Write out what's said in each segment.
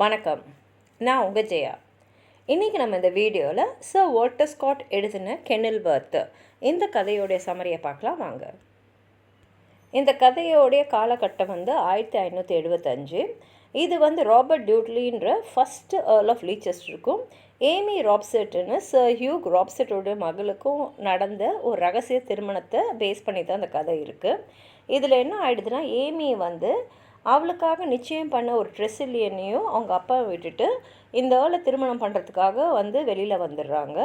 வணக்கம், நான் உங்கள் ஜெயா. இன்றைக்கி நம்ம இந்த வீடியோவில் சர் வால்டர் ஸ்காட் எழுதின கெனில்வர்த் இந்த கதையோடைய சமரியை பார்க்கலாம் வாங்க. இந்த கதையோடைய காலகட்டம் 1575. இது ராபர்ட் டியூட்லின்ற ஃபஸ்ட்டு ஏர்ல் ஆஃப் லீச்செஸ்டருக்கும் ஏமி ராப்செட்டுன்னு சர் ஹியூக் ராப்செட்டோட மகளுக்கும் நடந்த ஒரு ரகசிய திருமணத்தை பேஸ் பண்ணி தான் அந்த கதை இருக்குது. இதில் என்ன ஆகிடுதுன்னா, ஏமி அவளுக்காக நிச்சயம் பண்ண ஒரு ட்ரெஸ்ஸிலியனையும் அவங்க அப்பாவை விட்டுட்டு இந்த ஏர்லை திருமணம் பண்ணுறதுக்காக வெளியில் வந்துடுறாங்க.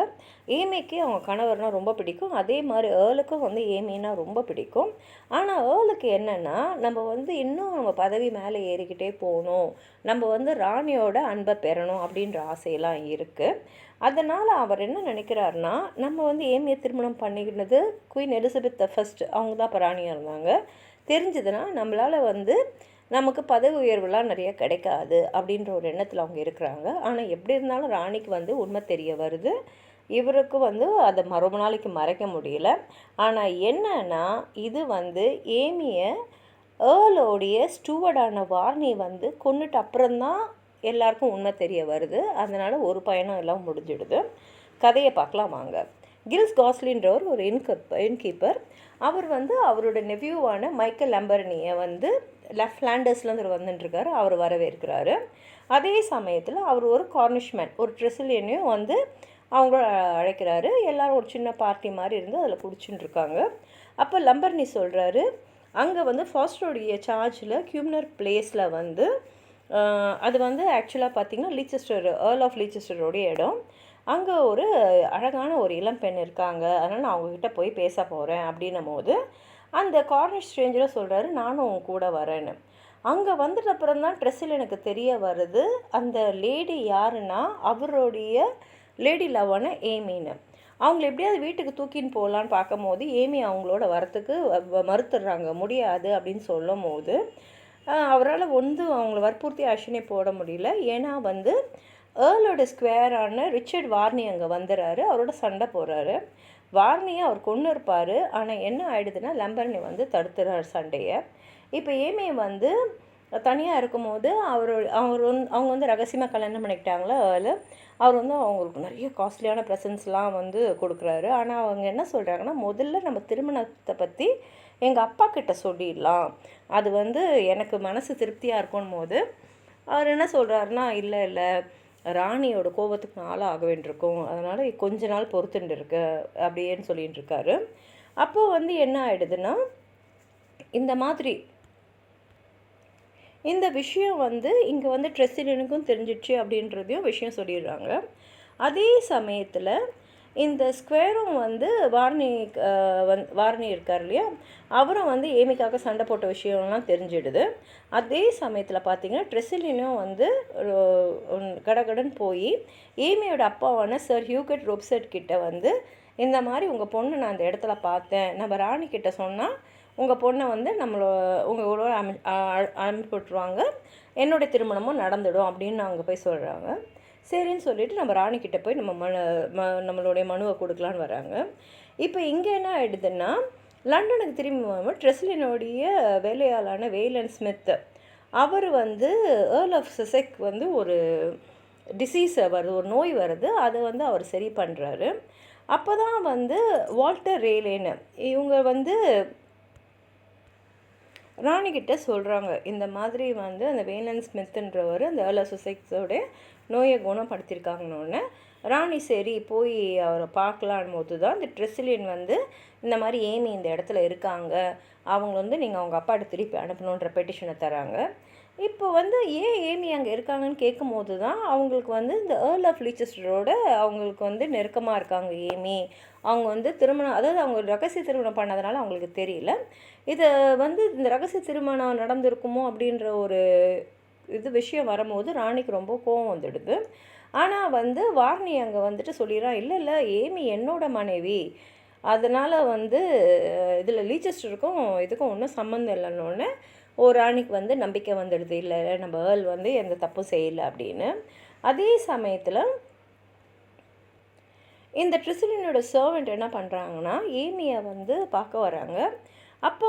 ஏமிக்கு அவங்க கணவர்னால் ரொம்ப பிடிக்கும். அதே மாதிரி ஏர்லுக்கும் ஏமின்னா ரொம்ப பிடிக்கும். ஆனால் ஏர்லுக்கு என்னென்னா, நம்ம இன்னும் நம்ம பதவி மேலே ஏறிக்கிட்டே போகணும், நம்ம ராணியோட அன்பை பெறணும் அப்படின்ற ஆசையெல்லாம் இருக்குது. அதனால் அவர் என்ன நினைக்கிறாருன்னா, நம்ம ஏமியை திருமணம் பண்ணிக்கினது குயின் எலிசபெத் ஃபர்ஸ்ட், அவங்க தான் இப்போ ராணியாக இருந்தாங்க, தெரிஞ்சதுன்னா நம்மளால் நமக்கு பதவி உயர்வுலாம் நிறைய கிடைக்காது அப்படின்ற ஒரு எண்ணத்தில் அவங்க இருக்கிறாங்க. ஆனால் எப்படி இருந்தாலும் ராணிக்கு உண்மை தெரிய வருது. இவருக்கு அதை ரொம்ப நாளைக்கு மறைக்க முடியல. ஆனால் என்னன்னா, இது ஏமியை ஏர்லோடைய ஸ்டூவர்டான வார்னி கொன்னுட்டு அப்புறம்தான் எல்லாருக்கும் உண்மை தெரிய வருது. அதனால் ஒரு பயணம் எல்லாம் முடிஞ்சிடுது. கதையை பார்க்கலாம் வாங்க. கில்ஸ் காஸ்லின்றவர் ஒரு இன்கீப்பர். அவர் அவரோட நெவ்யூவான மைக்கேல் லம்பர்னியை ஃப்ளாண்டர்ஸ்லேருந்து வந்துட்டுருக்காரு. அவர் வரவேற்கிறாரு. அதே சமயத்தில் அவர் ஒரு கார்னிஷ்மேன், ஒரு ட்ரெஸ்ஸிலியனையும் அவங்கள அழைக்கிறாரு. எல்லோரும் ஒரு சின்ன பார்ட்டி மாதிரி இருந்து அதில் குடிச்சுட்டு இருக்காங்க. அப்போ லம்பர்னி சொல்கிறாரு, அங்கே ஃபாஸ்டருடைய சார்ஜில் கியூம்னர் பிளேஸில் அது ஆக்சுவலாக பார்த்திங்கன்னா லீச்செஸ்டர், ஏர்ல் ஆஃப் லீச்செஸ்டருடைய இடம். அங்கே ஒரு அழகான ஒரு இளம் பெண் இருக்காங்க, அதனால் நான் அவங்கக்கிட்ட போய் பேச போகிறேன் அப்படின்னும் போது அந்த கார்னிஷ் ஸ்ட்ரேஞ்சராக சொல்கிறாரு, நானும் கூட வரேன்னு. அங்கே வந்துட்டு அப்புறம் தான் ட்ரெஸ்ஸில் எனக்கு தெரிய வருது அந்த லேடி யாருன்னா அவருடைய லேடி லவ்வான ஏமின்னு. அவங்கள எப்படியாவது வீட்டுக்கு தூக்கின்னு போகலான்னு பார்க்கும் போது ஏமி அவங்களோட வரத்துக்கு மறுத்துடுறாங்க, முடியாது அப்படின்னு சொல்லும் போது அவரால் அவங்கள வற்புறுத்தி ஆக்ஷனே போட முடியல. ஏன்னா ஏர்லோட ஸ்கொயரான ரிச்சர்ட் வார்னி அங்கே வந்துடுறாரு. அவரோட சண்டை போடுறாரு. வார்னியை அவர் கொன்று இருப்பார். ஆனால் என்ன ஆகிடுதுன்னா, லம்பர்னி தடுத்துறாரு சண்டையை. இப்போ ஏமி தனியாக இருக்கும்போது அவங்க ரகசியமாக கல்யாணம் பண்ணிக்கிட்டாங்களா அதில் அவர் அவங்களுக்கு நிறைய காஸ்ட்லியான ப்ரெசன்ஸ்லாம் கொடுக்குறாரு. ஆனால் அவங்க என்ன சொல்கிறாங்கன்னா, முதல்ல நம்ம திருமணத்தை பற்றி எங்கள் அப்பா கிட்ட சொல்லிடலாம், அது எனக்கு மனசு திருப்தியாக இருக்கும் போது அவர் என்ன சொல்கிறாருன்னா, இல்லை ராணியோட கோபத்துக்கு நாளாக ஆக வேண்டியிருக்கும், அதனால் கொஞ்ச நாள் பொறுத்துட்டு இருக்கு அப்படின்னு சொல்லிகிட்டு இருக்காரு. அப்போது என்ன ஆகிடுதுன்னா, இந்த மாதிரி இந்த விஷயம் இங்கே ட்ரெஸ்ஸினுக்கும் தெரிஞ்சிடுச்சு அப்படின்றதையும் விஷயம் சொல்லிடுறாங்க. அதே சமயத்தில் இந்த ஸ்கொயரும் வார்னி இருக்கார் இல்லையா, அவரும் ஏமிக்காக சண்டை போட்ட விஷயம்லாம் தெரிஞ்சிடுது. அதே சமயத்தில் பார்த்திங்கன்னா ட்ரெஸ்ஸிலினும் கடகடன் போய் ஏமியோட அப்பாவான சர் ஹியூகட் ரோப்செட் கிட்ட இந்த மாதிரி உங்கள் பொண்ணை நான் அந்த இடத்துல பார்த்தேன், நம்ம ராணி கிட்ட சொன்னால் உங்கள் பொண்ணை உங்களோட அனுப்பிவிட்ருவாங்க, என்னுடைய திருமணமும் நடந்துடும் அப்படின்னு அவங்க போய் சொல்கிறாங்க. சரின்னு சொல்லிவிட்டு நம்ம ராணிக்கிட்ட போய் நம்மளுடைய மனுவை கொடுக்கலான்னு வராங்க. இப்போ இங்கே என்ன ஆகிடுதுன்னா, லண்டனுக்கு திரும்பி ட்ரெஸ்லினுடைய வேலையாளான வேலன் ஸ்மித் அவர் ஏர்ல் ஆஃப் சசெக் ஒரு டிசீஸ் வருது, ஒரு நோய் வருது, அதை அவர் சரி பண்ணுறாரு. அப்போ தான் வால்டர் ரேலேன்னு இவங்க ராணிக்கிட்ட சொல்கிறாங்க, இந்த மாதிரி அந்த வேலன் ஸ்மித்ன்றவர் அந்த ஏர்ல் ஆஃப் சசெக்ஸோடைய நோயை குணப்படுத்தியிருக்காங்கன்னு. ராணி சரி போய் அவரை பார்க்கலான் போது தான் இந்த ட்ரெஸ்ஸிலியன் இந்த மாதிரி ஏமி இந்த இடத்துல இருக்காங்க, அவங்க நீங்கள் அவங்க அப்பாட்ட திருப்பி அனுப்பணுன்ற பெட்டிஷனை தராங்க. இப்போ ஏன் ஏமி அங்கே இருக்காங்கன்னு கேட்கும் போது தான் அவங்களுக்கு இந்த ஏர்ல் ஆஃப் லீச்செஸ்டரோட அவங்களுக்கு நெருக்கமாக இருக்காங்க ஏமி. அவங்க திருமணம், அதாவது அவங்க ரகசிய திருமணம் பண்ணதுனால அவங்களுக்கு தெரியல. இதை இந்த ரகசிய திருமணம் நடந்திருக்குமோ அப்படின்ற ஒரு விஷயம் வரும்போது ராணிக்கு ரொம்ப கோவம் வந்துடுது. ஆனால் வார்னி அங்கே சொல்லிடுறான், இல்லை ஏமி என்னோட மனைவி, அதனால் இதில் லீச்செஸ்டருக்கும் இதுக்கும் ஒன்றும் சம்மந்தம் இல்லைன்னொன்னே ஒரு ராணிக்கு நம்பிக்கை வந்துடுது, இல்லை நம்ம ஏர்ல் எந்த தப்பும் செய்யலை அப்படின்னு. அதே சமயத்தில் இந்த ட்ரெஸ்லினோட சர்வெண்ட் என்ன பண்ணுறாங்கன்னா, ஏமியை பார்க்க வராங்க. அப்போ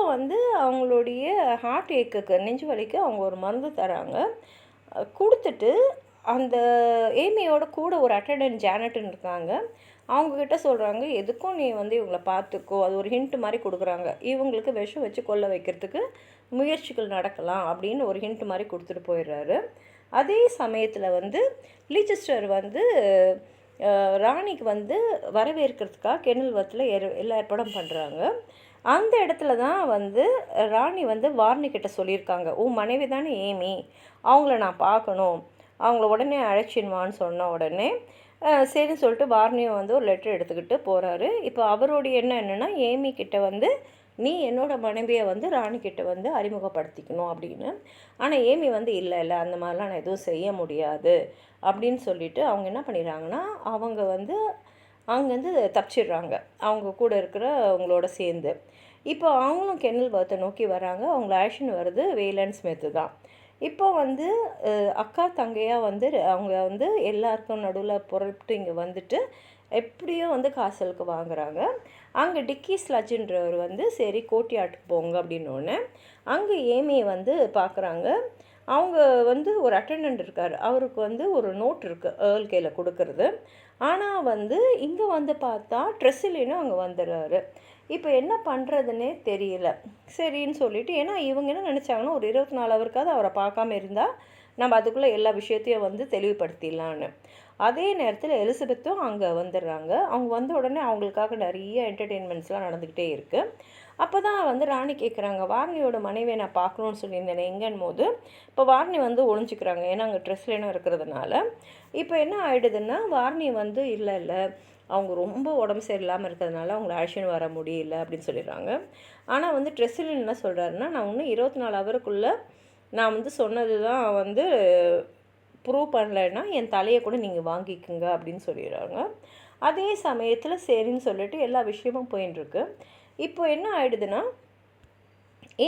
அவங்களுடைய ஹார்ட் ஏக்குக்கு, நெஞ்சு வலிக்கு அவங்க ஒரு மருந்து தராங்க. கொடுத்துட்டு அந்த ஏமியோட கூட ஒரு அட்டெண்டன்ட் ஜானட்னு இருக்காங்க. அவங்கக்கிட்ட சொல்கிறாங்க, எதுக்கும் நீ வந்து இவங்கள பார்த்துக்கோ. அது ஒரு ஹிண்ட் மாதிரி கொடுக்குறாங்க. இவங்களுக்கு விஷம் வச்சு கொல்ல வைக்கிறதுக்கு முயற்சிகள் நடக்கலாம் அப்படின்னு ஒரு ஹிண்ட் மாதிரி கொடுத்துட்டு போயிடுறாரு. அதே சமயத்தில் வந்து லீச்செஸ்டர் வந்து ராணிக்கு வந்து வரவேற்கிறதுக்காக கெனில்வர்த்தில் எல்லா ஏற்பாடும் பண்ணுறாங்க. அந்த இடத்துல தான் வந்து ராணி வந்து வார்னிக்கிட்ட சொல்லியிருக்காங்க, உன் மனைவி தானே ஏமி, அவங்கள நான் பார்க்கணும், அவங்கள உடனே அழைச்சின்வான்னு சொன்ன உடனே சரின்னு சொல்லிட்டு வார்னியும் வந்து ஒரு லெட்டர் எடுத்துக்கிட்டு போகிறாரு. இப்போ அவருடைய எண்ணம் என்னென்னா, ஏமி கிட்ட வந்து நீ என்னோடய மனைவியை வந்து ராணிக்கிட்ட வந்து அறிமுகப்படுத்திக்கணும் அப்படின்னு. ஆனால் ஏமி வந்து இல்லை அந்த மாதிரிலாம் நான் எதுவும் செய்ய முடியாது அப்படின்னு சொல்லிட்டு அவங்க என்ன பண்ணிடுறாங்கன்னா, அவங்க வந்து அங்கேருந்து தப்பிச்சிடுறாங்க, அவங்க கூட இருக்கிற அவங்களோட சேர்ந்து. இப்போ அவங்களும் கெனில்வர்த்தை நோக்கி வராங்க. அவங்கள ஆக்ஷன் வருது வேலன் ஸ்மித்து தான். இப்போ வந்து அக்கா தங்கையாக வந்து அவங்க வந்து எல்லாருக்கும் நடுவில் புறப்பட்டு இங்கே வந்துட்டு எப்படியோ வந்து காசலுக்கு வாங்குகிறாங்க. அங்கே டிக்கி ஸ்லட்ஜுன்றவர் வந்து சரி கோட்டியாட்டுக்கு போங்க அப்படின்னோடனே அங்கே ஏமியை வந்து பார்க்குறாங்க. அவங்க வந்து ஒரு அட்டெண்டன்ட் இருக்கார், அவருக்கு வந்து ஒரு நோட் இருக்குது ஏர்ல் கையில் கொடுக்கறது. ஆனால் வந்து இங்கே வந்து பார்த்தா ட்ரெஸ்ஸிலினும் அங்கே வந்துடுறாரு. இப்போ என்ன பண்ணுறதுன்னே தெரியல. சரின்னு சொல்லிவிட்டு, ஏன்னா இவங்க என்ன நினச்சாங்கன்னா, ஒரு 24 ஹவருக்காவது அவரை பார்க்காம இருந்தால் நம்ம அதுக்குள்ளே எல்லா விஷயத்தையும் வந்து தெளிவுபடுத்திடலான்னு. அதே நேரத்தில் எலிசபெத்தும் அங்கே வந்துடுறாங்க. அவங்க வந்த உடனே அவங்களுக்காக நிறைய என்டர்டெயின்மெண்ட்ஸ்லாம் நடந்துக்கிட்டே இருக்குது. அப்போ தான் வந்து ராணி கேட்குறாங்க, வார்னியோட மனைவியை நான் பார்க்கணுன்னு சொல்லியிருந்தேனே எங்கேன்னு போது இப்போ வார்னி வந்து ஒழிஞ்சிக்கிறாங்க, ஏன்னா அங்கே ட்ரெஸ்லேனும் இருக்கிறதுனால. இப்போ என்ன ஆகிடுதுன்னா, வார்னி வந்து இல்லை அவங்க ரொம்ப உடம்பு சரியில்லாமல் இருக்கிறதுனால அவங்கள அழைச்சின்னு வர முடியல அப்படின்னு சொல்லிடுறாங்க. ஆனால் வந்து ட்ரெஸ்ஸில் என்ன சொல்கிறாருன்னா, நான் இன்னும் 24 ஹவருக்குள்ளே நான் வந்து சொன்னது தான் வந்து ப்ரூவ் பண்ணலைன்னா என் தலையை கூட நீங்கள் வாங்கிக்குங்க அப்படின்னு சொல்லிடுறாங்க. அதே சமயத்தில் சரின்னு சொல்லிட்டு எல்லா விஷயமும் போயின்ட்டுருக்கு. இப்போ என்ன ஆகிடுதுன்னா,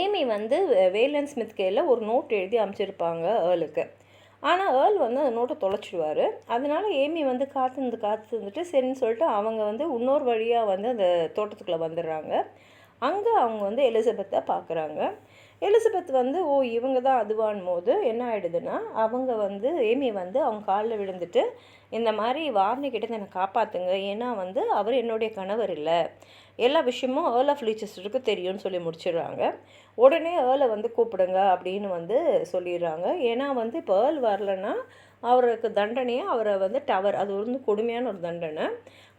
ஏமி வந்து வேலன் ஸ்மித் கையில் ஒரு நோட் எழுதி அமைச்சிருப்பாங்க ஏர்லுக்கு. ஆனால் ஏர்ல் வந்து அந்த நோட்டை தொலைச்சிடுவார். அதனால ஏமி வந்து காத்துருந்துட்டு சரின்னு சொல்லிட்டு அவங்க வந்து இன்னொரு வழியாக வந்து அந்த தோட்டத்துக்குள்ளே வந்துடுறாங்க. அங்கே அவங்க வந்து எலிசபெத்தை பார்க்குறாங்க. எலிசபெத் வந்து இவங்க தான் அதுவான் போது என்ன ஆகிடுதுன்னா, அவங்க வந்து ஏமி வந்து அவங்க காலில் விழுந்துட்டு இந்த மாதிரி வார்னிக்கிட்ட என்னை காப்பாற்றுங்க, ஏன்னா வந்து அவர் என்னுடைய கணவர் இல்லை, எல்லா விஷயமும் ஏர்ல் ஆஃப் லீச்செஸ்டருக்கு தெரியும்னு சொல்லி முடிச்சிடுறாங்க. உடனே ஏர்லை வந்து கூப்பிடுங்க அப்படின்னு வந்து சொல்லிடுறாங்க. ஏன்னா வந்து இப்போ ஏர்ல் வரலன்னா அவருக்கு தண்டனையாக அவரை வந்து டவர், அது வந்து கொடுமையான ஒரு தண்டனை,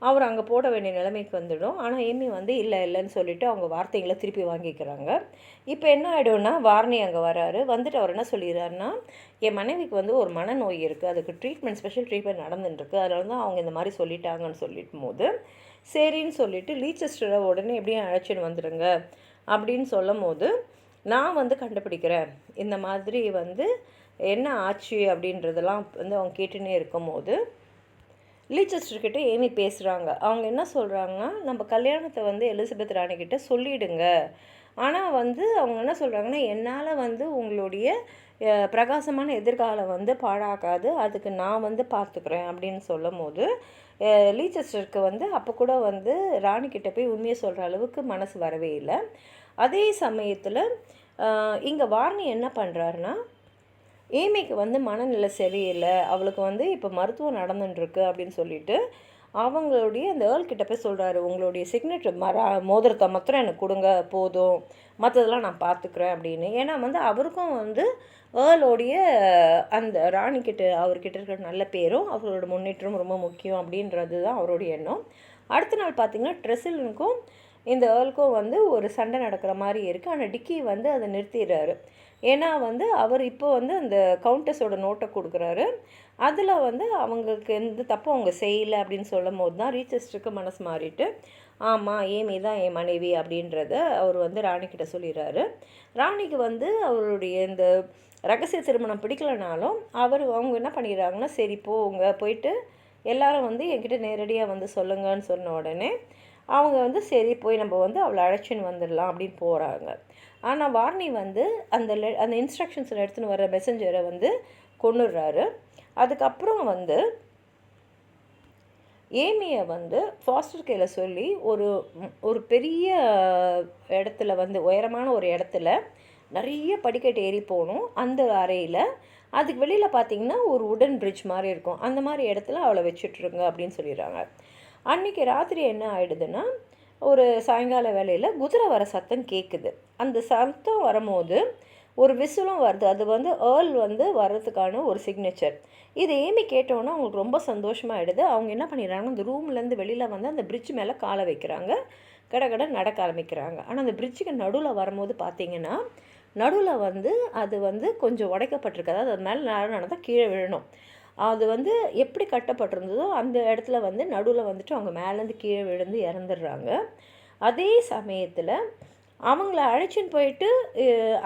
அவர் அங்கே போட வேண்டிய நிலைமைக்கு வந்துடும். ஆனால் ஏமி வந்து இல்லைன்னு சொல்லிவிட்டு அவங்க வார்த்தைகளை திருப்பி வாங்கிக்கிறாங்க. இப்போ என்ன ஆகிடும்னா, வார்னி அங்கே வராரு. வந்துட்டு அவர் என்ன சொல்லிடுறாருன்னா, என் மனைவிக்கு வந்து ஒரு மனநோய் இருக்குது, அதுக்கு ட்ரீட்மெண்ட் ஸ்பெஷல் ட்ரீட்மெண்ட் நடந்துட்டுருக்கு, அதனால தான் அவங்க இந்த மாதிரி சொல்லிட்டாங்கன்னு சொல்லிட்டு போது சரின்னு சொல்லிவிட்டு லீச்செஸ்டரை உடனே எப்படியும் அழைச்சின்னு வந்துடுங்க அப்படின்னு சொல்லும் போது, நான் வந்து கண்டுபிடிக்கிறேன் இந்த மாதிரி வந்து என்ன ஆச்சு அப்படின்றதெல்லாம் வந்து அவங்க கேட்டுன்னே இருக்கும் போது லீச்செஸ்டர்கிட்ட ஏமி பேசுகிறாங்க. அவங்க என்ன சொல்கிறாங்கன்னா, நம்ம கல்யாணத்தை வந்து எலிசபெத் ராணிக்கிட்ட சொல்லிவிடுங்க, ஆனால் வந்து அவங்க என்ன சொல்கிறாங்கன்னா, என்னால் வந்து உங்களுடைய பிரகாசமான எதிர்காலம் வந்து பாழாக்காது, அதுக்கு நான் வந்து பார்த்துக்குறேன் அப்படின்னு சொல்லும் போது லீச்செஸ்டருக்கு வந்து அப்போ கூட வந்து ராணிக்கிட்ட போய் உண்மையை சொல்கிற அளவுக்கு மனசு வரவே இல்லை. அதே சமயத்தில் இங்கே வார்னி என்ன பண்ணுறாருன்னா, ஏமிக்கு வந்து மனநிலை சரியில்லை, அவளுக்கு வந்து இப்போ மருத்துவம் நடந்துட்டுருக்கு அப்படின்னு சொல்லிட்டு அவங்களுடைய அந்த ஏர்ல்கிட்ட போய் சொல்கிறாரு, உங்களுடைய சிக்னேச்சர் மோதிரத்தை மாத்திரம் எனக்கு கொடுங்க போதும், மற்றதெல்லாம் நான் பார்த்துக்குறேன் அப்படின்னு. ஏன்னா வந்து அவருக்கும் வந்து ஏர்லோடைய அந்த ராணிக்கிட்ட அவர்கிட்ட இருக்கிற நல்ல பேரும் அவரோட முன்னேற்றமும் ரொம்ப முக்கியம் அப்படின்றது தான் அவருடைய எண்ணம். அடுத்த நாள் பார்த்திங்கன்னா ட்ரெஸ்ஸிலுக்கும் இந்த ஏர்லுக்கும் வந்து ஒரு சண்டை நடக்கிற மாதிரி இருக்குது. ஆனால் டிக்கி வந்து அதை நிறுத்திடுறாரு. ஏன்னா வந்து அவர் இப்போ வந்து அந்த கவுண்டஸோட நோட்டை கொடுக்குறாரு. அதில் வந்து அவங்களுக்கு எந்த தப்பும் அவங்க செய்யலை அப்படின்னு சொல்லும் போது தான் ரீச்செஸ்டருக்கு மனசு மாறிட்டு, ஆமாம் ஏமி தான் என் மனைவி அப்படின்றத அவர் வந்து ராணிக்கிட்ட சொல்லிடுறாரு. ராணிக்கு வந்து அவருடைய இந்த ரகசிய திருமணம் பிடிக்கலனாலும் அவங்க என்ன பண்ணிடுறாங்கன்னா, சரி போயிட்டு எல்லாரும் வந்து என்கிட்ட நேரடியாக வந்து சொல்லுங்கன்னு சொன்ன உடனே அவங்க வந்து சரி போய் நம்ம வந்து அவளை அழைச்சின்னு வந்துடலாம் அப்படின்னு போகிறாங்க. ஆனால் வார்னி வந்து அந்த இன்ஸ்ட்ரக்ஷன்ஸில் எடுத்துன்னு வர மெசஞ்சரை வந்து கொன்னுடுறாரு. அதுக்கப்புறம் வந்து ஏமியை வந்து ஃபாஸ்டர் கையில் சொல்லி ஒரு பெரிய இடத்துல வந்து உயரமான ஒரு இடத்துல நிறைய படிக்கட்டு ஏறி போகணும். அந்த அறையில் அதுக்கு வெளியில் பார்த்தீங்கன்னா ஒரு உடன் பிரிட்ஜ் மாதிரி இருக்கும், அந்த மாதிரி இடத்துல அவளை வச்சுட்ருங்க அப்படின்னு சொல்லிடுறாங்க. அன்றைக்கி ராத்திரி என்ன ஆகிடுதுன்னா, ஒரு சாயங்கால வேளையில் குதிரை வர சத்தம் கேட்குது. அந்த சத்தம் வரும்போது ஒரு விசிலும் வருது. அது வந்து ஏர்ல் வந்து வர்றதுக்கான ஒரு சிக்னேச்சர். இது ஏமி கேட்டோன்னா அவங்களுக்கு ரொம்ப சந்தோஷமாகிடுது. அவங்க என்ன பண்ணிடுறாங்கன்னா, அந்த ரூம்லேருந்து வெளியில் வந்து அந்த பிரிட்ஜ் மேலே காலை வைக்கிறாங்க, கடை நடக்க ஆரம்பிக்கிறாங்க. ஆனால் அந்த பிரிட்ஜுக்கு நடுவில் வரும்போது பார்த்தீங்கன்னா, நடுவில் வந்து அது வந்து கொஞ்சம் உடைக்கப்பட்டிருக்கு. அதாவது அது மேலே நடந்தால் கீழே விழணும். அது வந்து எப்படி கட்டப்பட்டிருந்ததோ அந்த இடத்துல வந்து நடுவில் வந்துட்டு அவங்க மேலேருந்து கீழே விழுந்து இறந்துடுறாங்க. அதே சமயத்தில் அவங்கள அழைச்சின்னு போயிட்டு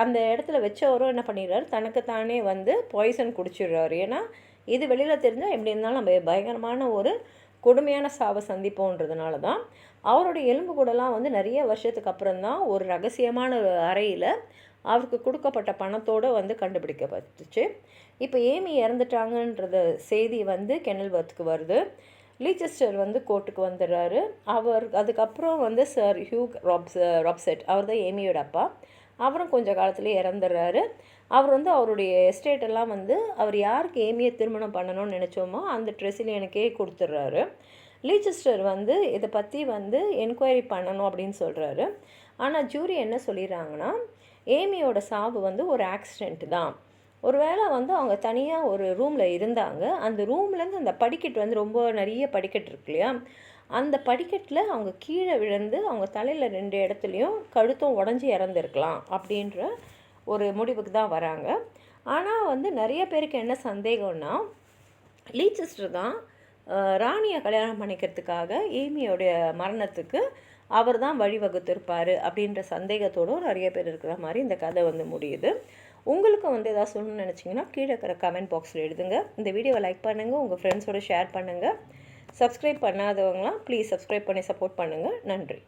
அந்த இடத்துல வச்சவரும் என்ன பண்ணிடுறாரு, தனக்குத்தானே வந்து பாய்சன் குடிச்சிடுறாரு. ஏன்னா இது வெளியில் தெரிஞ்சால் எப்படி இருந்தாலும் நம்ம பயங்கரமான ஒரு கொடுமையான சாவை சந்திப்போன்றதுனால தான் அவருடைய எலும்பு கூடலாம் வந்து நிறைய வருஷத்துக்கு அப்புறம் தான் ஒரு ரகசியமான அறையில் அவருக்கு கொடுக்கப்பட்ட பணத்தோடு வந்து கண்டுபிடிக்கப்பட்டுச்சு. இப்போ ஏமி இறந்துட்டாங்கன்றது செய்தி வந்து கெனில்வர்த்துக்கு வருது. லீச்செஸ்டர் வந்து கோர்ட்டுக்கு வந்துடுறாரு. அவர் அதுக்கப்புறம் வந்து சர் ஹியூக் ராப்செட், அவர் தான் ஏமியோட அப்பா. அவரும் கொஞ்சம் காலத்துலேயே இறந்துடுறாரு. அவர் வந்து அவருடைய எஸ்டேட்டெல்லாம் வந்து அவர் யாருக்கு ஏமியை திருமணம் பண்ணணும்னு நினச்சோமோ அந்த ட்ரெஸிலியனுக்கே கொடுத்துட்றாரு. லீச்செஸ்டர் வந்து இதை பற்றி வந்து என்கொயரி பண்ணணும் அப்படின்னு சொல்கிறாரு. ஆனால் ஜூரி என்ன சொல்லிடுறாங்கன்னா, ஏமியோட சாவு வந்து ஒரு ஆக்சிடெண்ட் தான். ஒரு வேளை வந்து அவங்க தனியாக ஒரு ரூமில் இருந்தாங்க. அந்த ரூம்லேருந்து அந்த படிக்கட்டு வந்து ரொம்ப நிறைய படிக்கட்டு இருக்கு இல்லையா, அந்த படிக்கட்டில் அவங்க கீழே விழுந்து அவங்க தலையில் 2 இடத்துலையும் கழுத்தும் உடஞ்சி இறந்துருக்கலாம் அப்படின்ற ஒரு முடிவுக்கு தான் வராங்க. ஆனால் வந்து நிறைய பேருக்கு என்ன சந்தேகம்னா, லீச்செஸ்டர் தான் ராணியை கல்யாணம் பண்ணிக்கிறதுக்காக ஏமியோடைய மரணத்துக்கு அவர் தான் வழிவகுத்திருப்பார் அப்படின்ற சந்தேகத்தோடு நிறைய பேர் இருக்கிற மாதிரி இந்த கதை வந்து முடியுது. உங்களுக்கு வந்து எதாவது சொல்லணும்னு நினச்சிங்கன்னா கீழே இருக்கிற கமெண்ட் பாக்ஸில் எழுதுங்க. இந்த வீடியோவை லைக் பண்ணுங்கள், உங்கள் ஃப்ரெண்ட்ஸோடு ஷேர் பண்ணுங்கள். சப்ஸ்கிரைப் பண்ணாதவங்களாம் ப்ளீஸ் சப்ஸ்கிரைப் பண்ணி சப்போர்ட் பண்ணுங்கள். நன்றி.